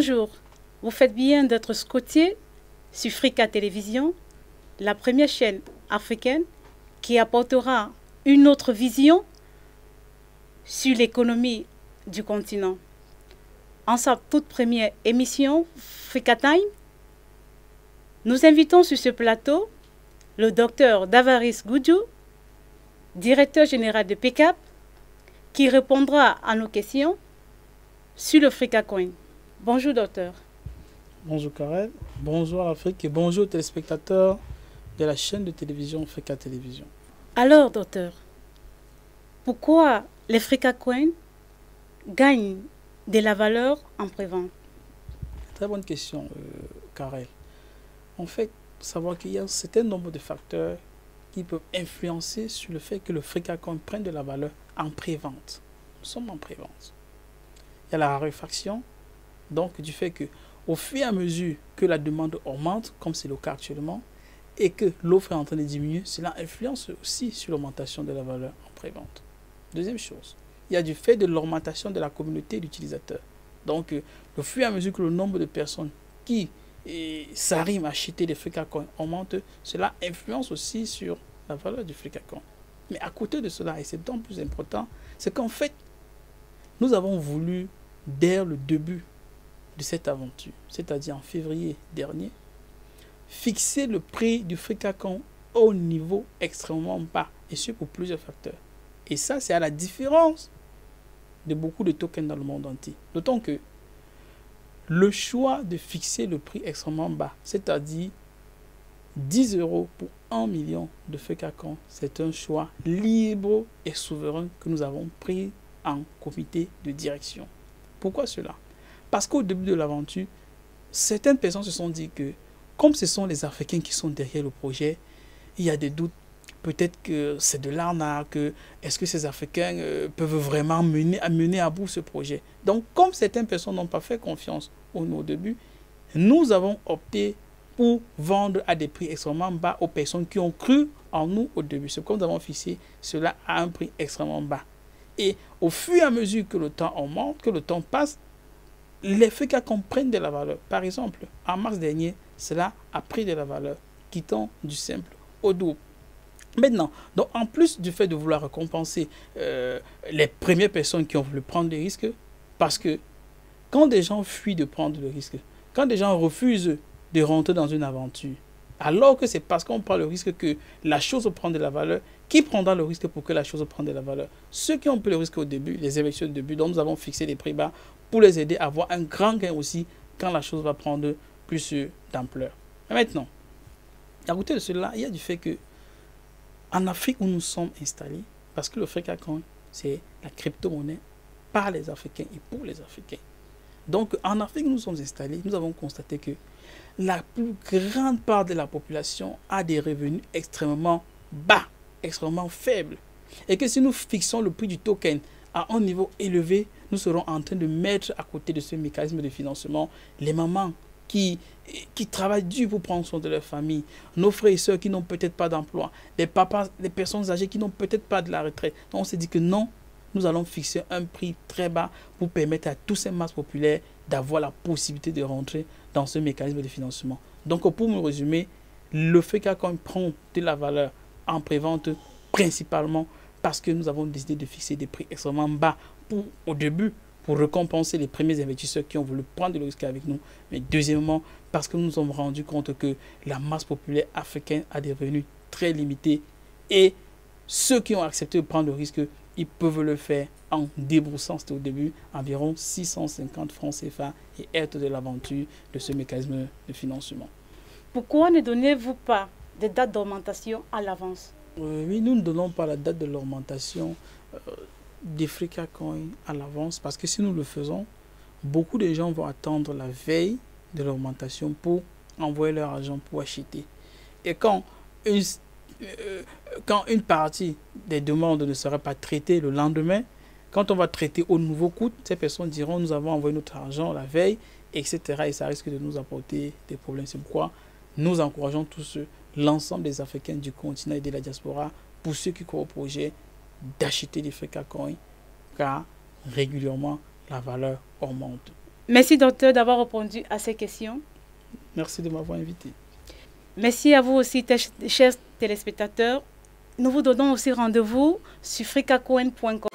Bonjour, vous faites bien d'être scotché sur Africa Télévision, la première chaîne africaine qui apportera une autre vision sur l'économie du continent. En sa toute première émission, Africa Time, nous invitons sur ce plateau le docteur Davaris Goudjou, directeur général de PECAP, qui répondra à nos questions sur le FricaCoin. Bonjour docteur. Bonjour Karel, bonjour Afrique et bonjour téléspectateurs de la chaîne de télévision Africa Télévision. Alors docteur, pourquoi les FricaCoin gagnent de la valeur en prévente? Très bonne question Karel. En fait, il faut savoir qu'il y a un certain nombre de facteurs qui peuvent influencer sur le fait que le FricaCoin prenne de la valeur en prévente. Nous sommes en prévente. Il y a la raréfaction, donc du fait que au fur et à mesure que la demande augmente, comme c'est le cas actuellement, et que l'offre est en train de diminuer, cela influence aussi sur l'augmentation de la valeur en prévente. Deuxième chose, il y a du fait de l'augmentation de la communauté d'utilisateurs. Donc, au fur et à mesure que le nombre de personnes qui s'arriment à acheter des FricaCoin augmente, cela influence aussi sur la valeur du FricaCoin. Mais à côté de cela, et c'est d'autant plus important, c'est qu'en fait, nous avons voulu, dès le début de cette aventure, c'est-à-dire en février dernier, fixer le prix du FricaCoin au niveau extrêmement bas, et ce pour plusieurs facteurs. Et ça, c'est à la différence de beaucoup de tokens dans le monde entier. D'autant que le choix de fixer le prix extrêmement bas, c'est-à-dire 10 € pour 1 million de FricaCoin, c'est un choix libre et souverain que nous avons pris en comité de direction. Pourquoi cela? Parce qu'au début de l'aventure, certaines personnes se sont dit que, comme ce sont les Africains qui sont derrière le projet, il y a des doutes. Peut-être que c'est de l'arnaque. Est-ce que ces Africains peuvent vraiment mener à bout ce projet? Donc, comme certaines personnes n'ont pas fait confiance au début, nous avons opté pour vendre à des prix extrêmement bas aux personnes qui ont cru en nous au début. C'est comme nous avons fixé cela à un prix extrêmement bas. Et au fur et à mesure que le temps augmente, que le temps passe, les FricaCoin prennent de la valeur. Par exemple, en mars dernier, cela a pris de la valeur, quittant du simple au double. Maintenant, donc en plus du fait de vouloir récompenser les premières personnes qui ont voulu prendre des risques, parce que quand des gens fuient de prendre le risque, quand des gens refusent de rentrer dans une aventure, alors que c'est parce qu'on prend le risque que la chose prend de la valeur, qui prendra le risque pour que la chose prenne de la valeur? Ceux qui ont pris le risque au début, les investisseurs au début, dont nous avons fixé des prix bas pour les aider à avoir un grand gain aussi quand la chose va prendre plus d'ampleur. Mais maintenant, à côté de cela, il y a du fait que en Afrique où nous sommes installés, parce que le FricaCoin, c'est la crypto-monnaie par les Africains et pour les Africains. Donc, en Afrique où nous sommes installés, nous avons constaté que la plus grande part de la population a des revenus extrêmement bas, extrêmement faibles. Et que si nous fixons le prix du token à un niveau élevé, nous serons en train de mettre à côté de ce mécanisme de financement les mamans qui travaillent dur pour prendre soin de leur famille, nos frères et sœurs qui n'ont peut-être pas d'emploi, les papas, les personnes âgées qui n'ont peut-être pas de la retraite. Donc on s'est dit que non, nous allons fixer un prix très bas pour permettre à tous ces masses populaires d'avoir la possibilité de rentrer dans ce mécanisme de financement. Donc pour me résumer, le FricaCoin prend de la valeur en prévente principalement parce que nous avons décidé de fixer des prix extrêmement bas au début pour récompenser les premiers investisseurs qui ont voulu prendre le risque avec nous. Mais deuxièmement, parce que nous nous sommes rendus compte que la masse populaire africaine a des revenus très limités et ceux qui ont accepté de prendre le risque, ils peuvent le faire en déboursant, c'était au début, environ 650 francs CFA et être de l'aventure de ce mécanisme de financement. Pourquoi ne donnez-vous pas de date d'augmentation à l'avance? Oui, nous ne donnons pas la date de l'augmentation des FricaCoin à l'avance parce que si nous le faisons, beaucoup de gens vont attendre la veille de l'augmentation pour envoyer leur argent pour acheter. Et quand une partie des demandes ne sera pas traitée le lendemain, quand on va traiter au nouveau coût, ces personnes diront nous avons envoyé notre argent la veille, etc. Et ça risque de nous apporter des problèmes. C'est pourquoi nous encourageons tous l'ensemble des Africains du continent et de la diaspora, pour ceux qui croient au projet, d'acheter des FricaCoin car régulièrement la valeur augmente. Merci docteur d'avoir répondu à ces questions. Merci de m'avoir invité. Merci à vous aussi, chers téléspectateurs. Nous vous donnons aussi rendez-vous sur frikacoin.com.